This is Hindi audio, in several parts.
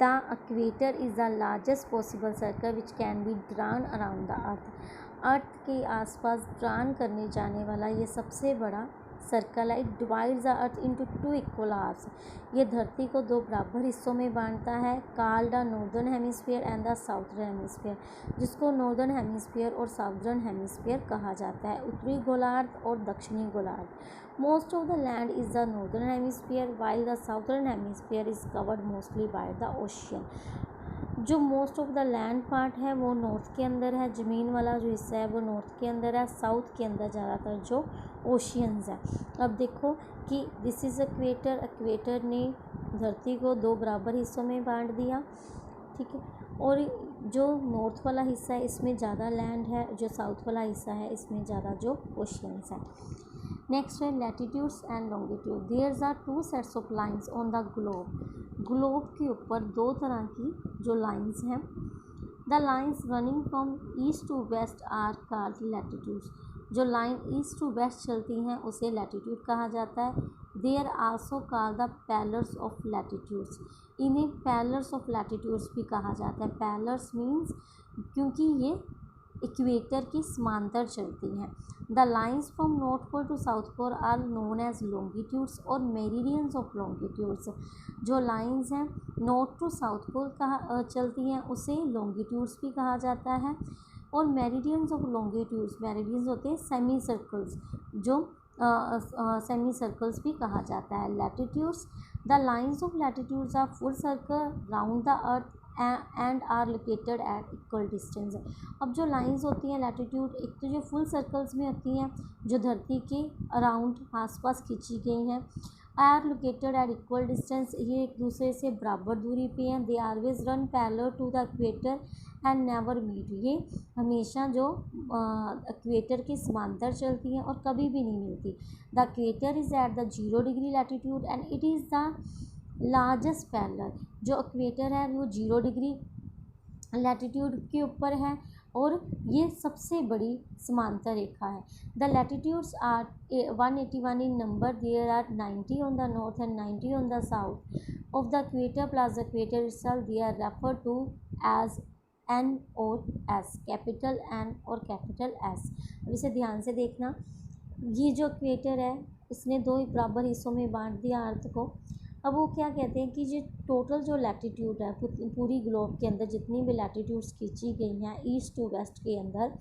The equator is the largest possible circle which can be drawn around the earth. Earth के आसपास ड्रान करने जाने वाला ये सबसे बड़ा सर्कल है। It divides the earth into 2 equal halves. ये धरती को 2 बराबर हिस्सों में बांटता है। Called the northern hemisphere and the southern hemisphere, जिसको नॉर्दर्न हेमिस्फीयर और साउथर्न हेमिस्फीयर कहा जाता है, उत्तरी गोलार्ध और दक्षिणी गोलार्ध। Most of the land is the northern hemisphere while the southern hemisphere is covered mostly by the ocean. जो most of the land part है वो नॉर्थ के अंदर है, ज़मीन वाला जो हिस्सा है वो नॉर्थ के अंदर है, साउथ के अंदर ज़्यादातर जो ओशियंस है। अब देखो कि दिस इज़ इक्वेटर, इक्वेटर ने धरती को 2 बराबर हिस्सों में बांट दिया, ठीक है। और जो नॉर्थ वाला हिस्सा है इसमें ज़्यादा लैंड है, जो साउथ वाला हिस्सा है इसमें ज़्यादा जो ओशियंस है। नेक्स्ट है latitudes and longitude. There are 2 sets of lines on the globe. Globe के ऊपर 2 तरह की जो लाइंस हैं, the lines running from east to west are called latitudes. जो लाइन ईस्ट टू वेस्ट चलती हैं उसे लैटिट्यूड कहा जाता है। They are also called the parallels of latitudes. इन्हें पैलर्स ऑफ लैटिट्यूड्स भी कहा जाता है। पैलर्स मीन्स क्योंकि ये इक्वेटर की समांतर चलती हैं। The lines from north pole to south pole are known as longitudes और मेरिडियंस ऑफ लॉन्गिट्यूड्स। जो लाइन्स हैं नॉर्थ टू साउथ पोल कहा चलती हैं उसे लॉन्गिट्यूड्स भी कहा जाता है। और मेरिडियंस ऑफ लॉन्गिट्यूड्स, मेरिडियंस होते हैं सेमी सर्कल्स, जो सेमी सर्कल्स भी कहा जाता है। Latitudes, the lines of latitudes are full circle round the earth and are located at equal distance. अब जो लाइंस होती हैं लैटिट्यूड, एक तो जो फुल सर्कल्स में होती हैं जो धरती के अराउंड आसपास खींची गई हैं, are located at equal distance, ये एक दूसरे से बराबर दूरी पे हैं। They always run parallel to the equator and never meet. ये हमेशा जो इक्वेटर के समांतर चलती हैं और कभी भी नहीं मिलती। The equator is at the 0 degree latitude and it is the largest parallel. जो इक्वेटर है वो 0 डिग्री लैटिट्यूड के ऊपर है और ये सबसे बड़ी समांतर रेखा है। The latitudes are 181 in number. There are 90 on the north and 90 on the south of the equator plus the equator itself. They are refer to as N और एस, कैपिटल एन और कैपिटल एस। अब इसे ध्यान से देखना, ये जो इक्वेटर है इसने 2 बराबर हिस्सों में बांट दिया अर्थ को। अब वो क्या कहते हैं कि जो टोटल जो लैटिट्यूड है पूरी ग्लोब के अंदर जितनी भी लैटिट्यूड्स खींची गई हैं ईस्ट टू वेस्ट के अंदर,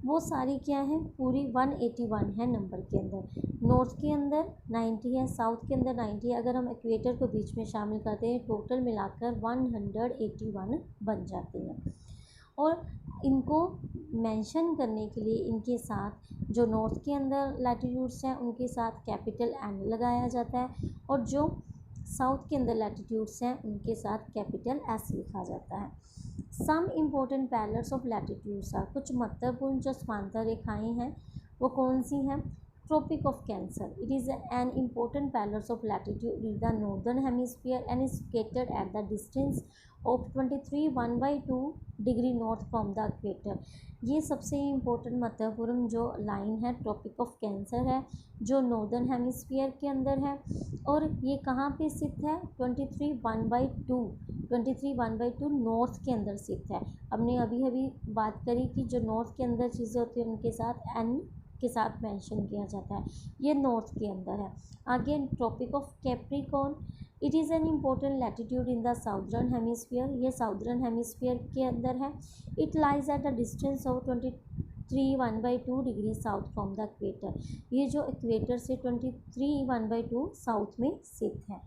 वो सारी क्या है, पूरी 181 है नंबर के अंदर। नॉर्थ के अंदर 90 है, साउथ के अंदर 90 है। अगर हम इक्वेटर को बीच में शामिल करते हैं टोटल मिलाकर 181 बन जाते हैं। और इनको मेंशन करने के लिए इनके साथ जो नॉर्थ के अंदर लैटिट्यूड्स हैं उनके साथ कैपिटल एन लगाया जाता है और जो साउथ के अंदर लैटिट्यूड्स हैं उनके साथ कैपिटल एस लिखा जाता है। Some important parallels of latitudes are, कुछ महत्वपूर्ण जो समांतर रेखाएं हैं वो कौन सी हैं। Tropic of cancer, it is an important parallels of latitude in the northern hemisphere and is located at the distance of 23 degree north from the equator. ये सबसे इम्पोर्टेंट महत्वपूर्ण जो लाइन है ट्रॉपिक ऑफ कैंसर है जो नॉर्दर्न हेमिस्फीयर के अंदर है और ये कहाँ पे स्थित है, 23 नॉर्थ के अंदर स्थित है। हमने अभी बात करी कि जो नॉर्थ के अंदर चीज़ें होती हैं उनके साथ एन के साथ मेंशन किया जाता है, ये नॉर्थ के अंदर है। आगे tropic of capricorn, it is an important latitude in the southern hemisphere, ये साउदर्न हेमिस्फीयर के अंदर है। It lies at the distance of 23 degree south from the equator, ये जो इक्वेटर से 23 साउथ में स्थित है।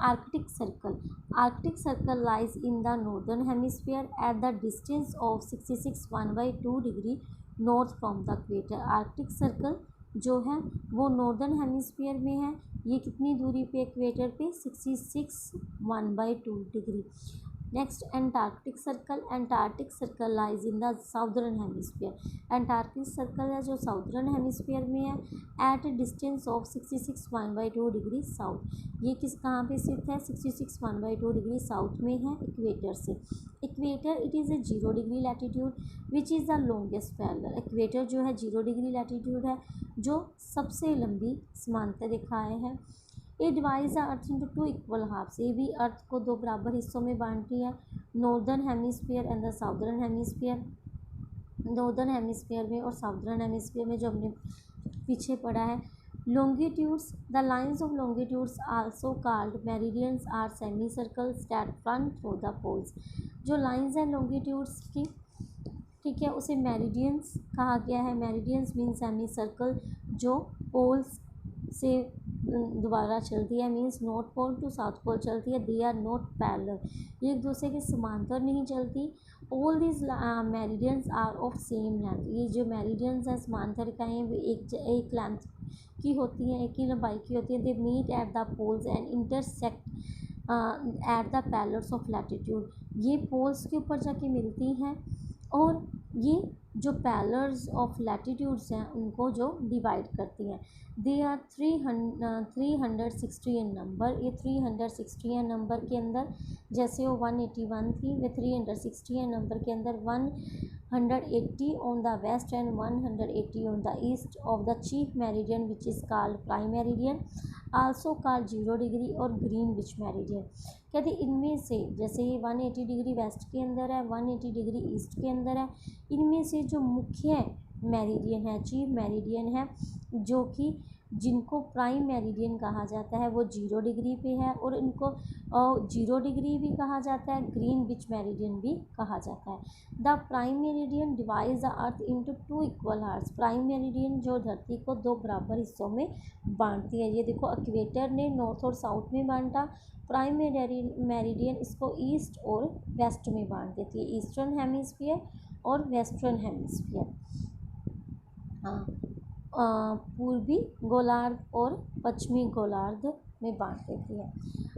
Arctic circle, arctic circle lies in the northern hemisphere at the distance of 66 degree north from the equator. Arctic circle जो है वो नॉर्दर्न हेमिस्फीयर में है, ये कितनी दूरी पे इक्वेटर पे, 66 degree. Next Antarctic circle, Antarctic circle lies in the southern hemisphere. Antarctic circle है जो साउदर्न हेमिस्फीयर में है at distance of 66 degree south. ये किस कहाँ पे स्थित है, 66 डिग्री साउथ में है इक्वेटर से। Equator it is a 0 degree latitude which is the longest parallel. Equator जो है 0 डिग्री लैटिट्यूड है जो सबसे लंबी समांतर रेखाएँ हैं। ये divides the earth into 2 equal halves, ये भी अर्थ को 2 बराबर हिस्सों में बांटती है, northern hemisphere and the southern hemisphere. Northern hemisphere में और साउदर्न हेमिस्फीयर में जो हमने पीछे पढ़ा है। Longitudes, the lines of longitudes also called meridians are semicircles that run through the poles। जो लाइंस हैं longitudes की, ठीक है, उसे मेरिडियंस कहा गया है। मेरिडियंस मीन सेमी सर्कल जो पोल्स से दोबारा चलती है, means north pole to south pole चलती है। दे आर नॉट पैरेलल, ये एक दूसरे के समांतर नहीं चलती। All this meridians are of same length, ये जो मेरिडियंस हैं समांतर का हैं वो एक लेंथ की होती हैं, एक ही लंबाई की होती है। They meet at the poles and intersect at the parallels of latitude, ये पोल्स के ऊपर जाके मिलती हैं और ये जो पैरेलल्स ऑफ लैटिट्यूड्स हैं उनको जो डिवाइड करती हैं। दे आर 360 इन नंबर, ये 360 है नंबर के अंदर, जैसे वो 181 थी, वे 360 है नंबर के अंदर। 180 on the west and 180 on the east of the chief meridian which is called prime meridian, also called 0 degree और ग्रीनविच मेरिडियन। कहते इनमें से, जैसे ये 180 डिग्री वेस्ट के अंदर है, 180 डिग्री ईस्ट के अंदर है, इनमें से जो मुख्य मेरिडियन है, चीफ मेरिडियन है, जो कि जिनको प्राइम मेरिडियन कहा जाता है, वो 0 डिग्री पे है और इनको 0 डिग्री भी कहा जाता है, ग्रीनविच मेरिडियन भी कहा जाता है। The prime meridian divides the earth into 2 equal halves, prime meridian जो धरती को 2 बराबर हिस्सों में बांटती है। ये देखो इक्वेटर ने नॉर्थ और साउथ में बांटा, प्राइम मेरिडियन इसको ईस्ट और वेस्ट में बांट देती है, ईस्टर्न हेमिस्फीयर और वेस्टर्न हेमिस्फीयर। हाँ, पूर्वी गोलार्ध और पश्चिमी गोलार्ध में बांट देती है।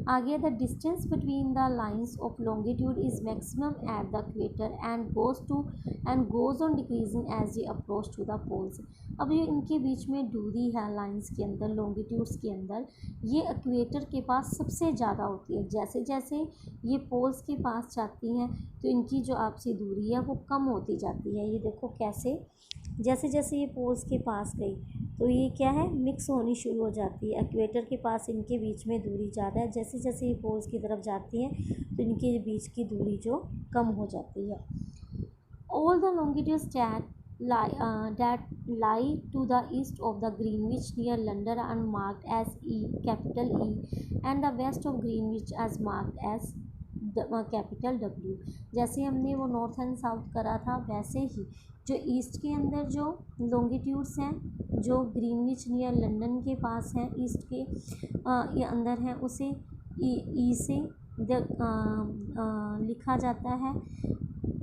आगे, the distance between the lines of longitude is maximum at the equator and goes on decreasing as ये अप्रोच टू द पोल्स। अब ये इनके बीच में दूरी है लाइंस के अंदर, लॉन्गिट्यूड्स के अंदर, ये इक्वेटर के पास सबसे ज़्यादा होती है। जैसे जैसे ये पोल्स के पास जाती हैं तो इनकी जो आपसी दूरी है वो कम होती जाती है। ये देखो कैसे, जैसे जैसे ये पोल्स के पास गई तो ये क्या है, मिक्स होनी शुरू हो जाती है। इक्वेटर के पास इनके बीच में दूरी ज़्यादा है, जैसे जैसे ये पोल्स की तरफ जाती हैं तो इनके बीच की दूरी जो कम हो जाती है। All the longitudes that lie to the east of the Greenwich near London are marked as E, capital E, and the west of Greenwich as marked as capital W। जैसे हमने वो नॉर्थ एंड साउथ करा था, वैसे ही जो ईस्ट के अंदर जो लॉन्गिट्यूड्स हैं, जो ग्रीनविच नियर लंदन के पास हैं, ईस्ट के ये अंदर हैं, उसे ई से लिखा जाता है,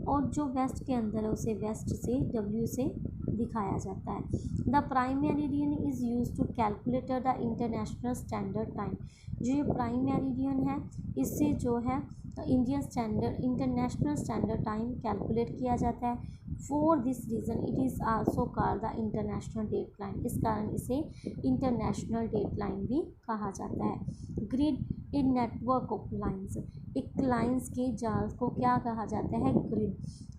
और जो वेस्ट के अंदर है उसे वेस्ट से W से दिखाया जाता है। The prime meridian is use to calculate the international standard time, जो ये प्राइम मेरिडियन है इससे जो है इंटरनेशनल स्टैंडर्ड टाइम कैलकुलेट किया जाता है। For this reason it is also called the international date line, इस कारण इसे इंटरनेशनल डेट लाइन भी कहा जाता है। Grid in network of lines, एक लाइन्स के जाल को क्या कहा जाता है, grid.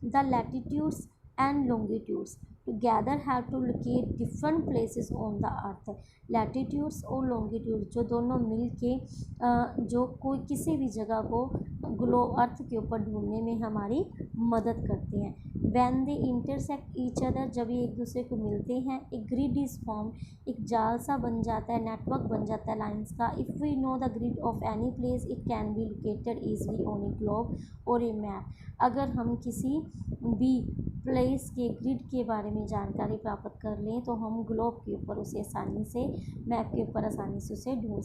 The latitudes and longitudes together have to locate different places on the earth. Latitudes और लॉन्गिट्यूड जो दोनों मिल के जो कोई किसी भी जगह को अर्थ के ऊपर ढूंढने में हमारी मदद करते हैं। When they intersect each other, जब ये एक दूसरे को मिलते हैं, एक ग्रिड इज फॉर्म, एक जाल सा बन जाता है, नेटवर्क बन जाता है लाइंस का। If we know the grid of any place it can be located easily on a globe और ए मैप। अगर हम किसी भी प्लेस के ग्रिड के बारे में जानकारी प्राप्त कर लें तो हम ग्लोब के ऊपर उसे आसानी से, मैप के ऊपर आसानी से उसे ढूंढ सकते हैं।